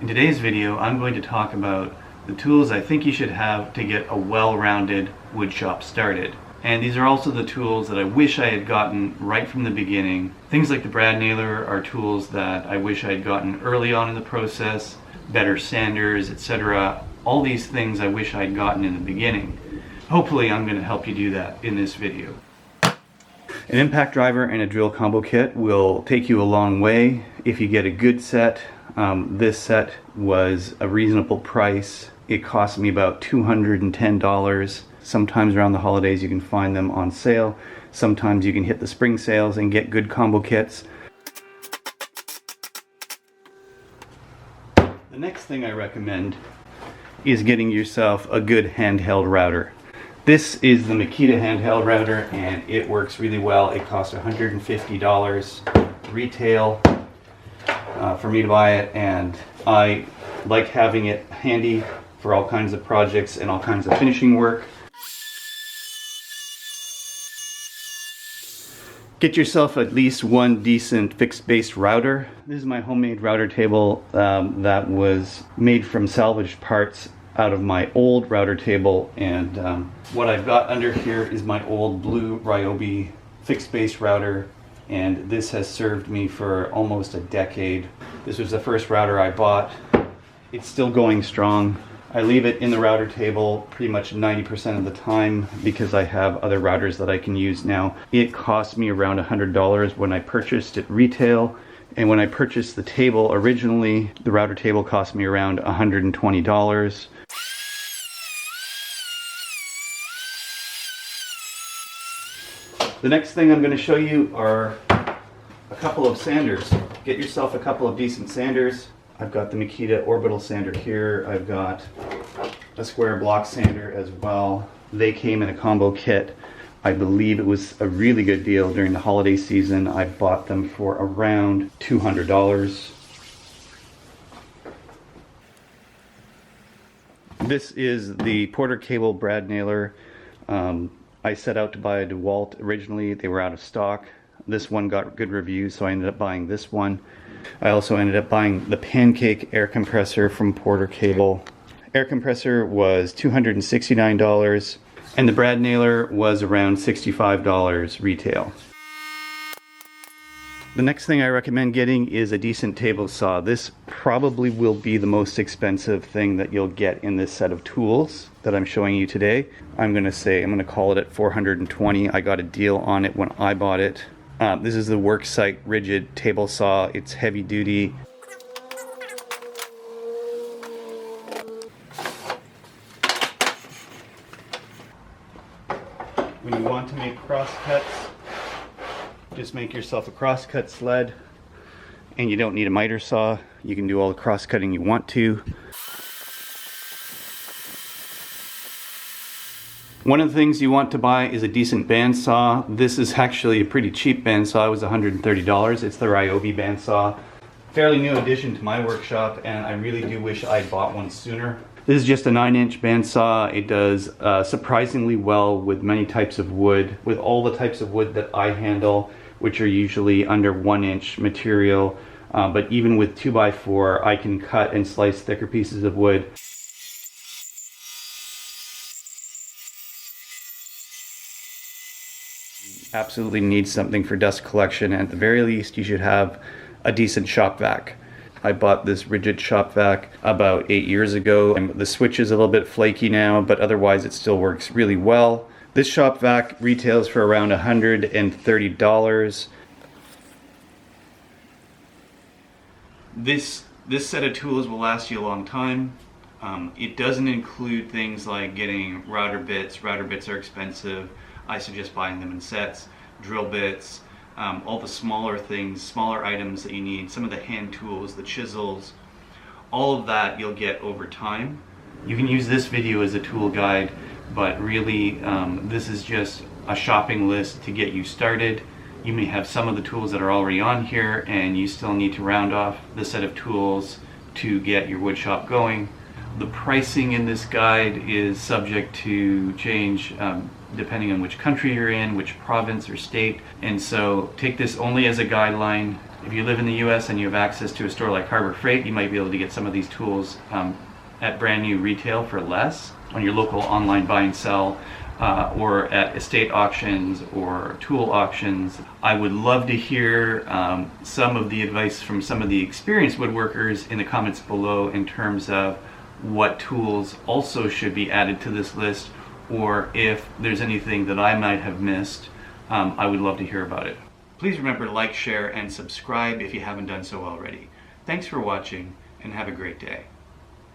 In today's video, I'm going to talk about the tools I think you should have to get a well-rounded wood shop started. And these are also the tools that I wish I had gotten right from the beginning. Things like the brad nailer are tools that I wish I had gotten early on in the process, better sanders, etc. All these things I wish I had gotten in the beginning. Hopefully I'm going to help you do that in this video. An impact driver and a drill combo kit will take you a long way if you get a good set. This set was a reasonable price. It cost me about $210. Sometimes around the holidays you can find them on sale. Sometimes you can hit the spring sales and get good combo kits. The next thing I recommend is getting yourself a good handheld router. This is the Makita handheld router and it works really well. It costs $150 retail for me to buy it, and I like having it handy for all kinds of projects and all kinds of finishing work. Get yourself at least one decent fixed base router. This is my homemade router table that was made from salvaged parts out of my old router table, and what I've got under here is my old blue Ryobi fixed base router, and this has served me for almost a decade. This was the first router I bought. It's still going strong. I leave it in the router table pretty much 90% of the time because I have other routers that I can use now. It cost me around $100 when I purchased it retail, and when I purchased the table originally, the router table cost me around $120. The next thing I'm going to show you are a couple of sanders. Get yourself a couple of decent sanders. I've got the Makita Orbital Sander here. I've got a square block sander as well. They came in a combo kit. I believe it was a really good deal during the holiday season. I bought them for around $200. This is the Porter Cable brad nailer. I set out to buy a DeWalt originally. They were out of stock. This one got good reviews, so I ended up buying this one. I also ended up buying the Pancake Air compressor from Porter Cable. Air compressor was $269, and the brad nailer was around $65 retail. The next thing I recommend getting is a decent table saw. This probably will be the most expensive thing that you'll get in this set of tools that I'm showing you today. I'm going to call it at $420. I got a deal on it when I bought it. This is the Worksite rigid table saw. It's heavy duty. When you want to make cross cuts, just make yourself a crosscut sled, and you don't need a miter saw. You can do all the cross cutting you want to. One of the things you want to buy is a decent bandsaw. This is actually a pretty cheap bandsaw. It was $130. It's the Ryobi bandsaw. Fairly new addition to my workshop, and I really do wish I'd bought one sooner. This is just a 9-inch bandsaw. It does surprisingly well with many types of wood, with all the types of wood that I handle, which are usually under 1-inch material. But even with 2x4, I can cut and slice thicker pieces of wood. Absolutely need something for dust collection, and at the very least you should have a decent shop vac. I bought this rigid shop vac about 8 years ago, and the switch is a little bit flaky now, but otherwise it still works really well. This shop vac retails for around $130. This set of tools will last you a long time. It doesn't include things like getting router bits. Router bits are expensive. I suggest buying them in sets. Drill bits, all the smaller things, smaller items that you need, some of the hand tools, the chisels, all of that you'll get over time. You can use this video as a tool guide, but really this is just a shopping list to get you started. You may have some of the tools that are already on here, and you still need to round off the set of tools to get your wood shop going. The pricing in this guide is subject to change depending on which country you're in, which province or state, and so take this only as a guideline If you live in the US and you have access to a store like Harbor Freight, you might be able to get some of these tools at brand new retail for less on your local online buy and sell, or at estate auctions or tool auctions. I would love to hear some of the advice from some of the experienced woodworkers in the comments below in terms of what tools also should be added to this list, or if there's anything that I might have missed. I would love to hear about it. Please remember to like, share, and subscribe if you haven't done so already. Thanks for watching, and have a great day.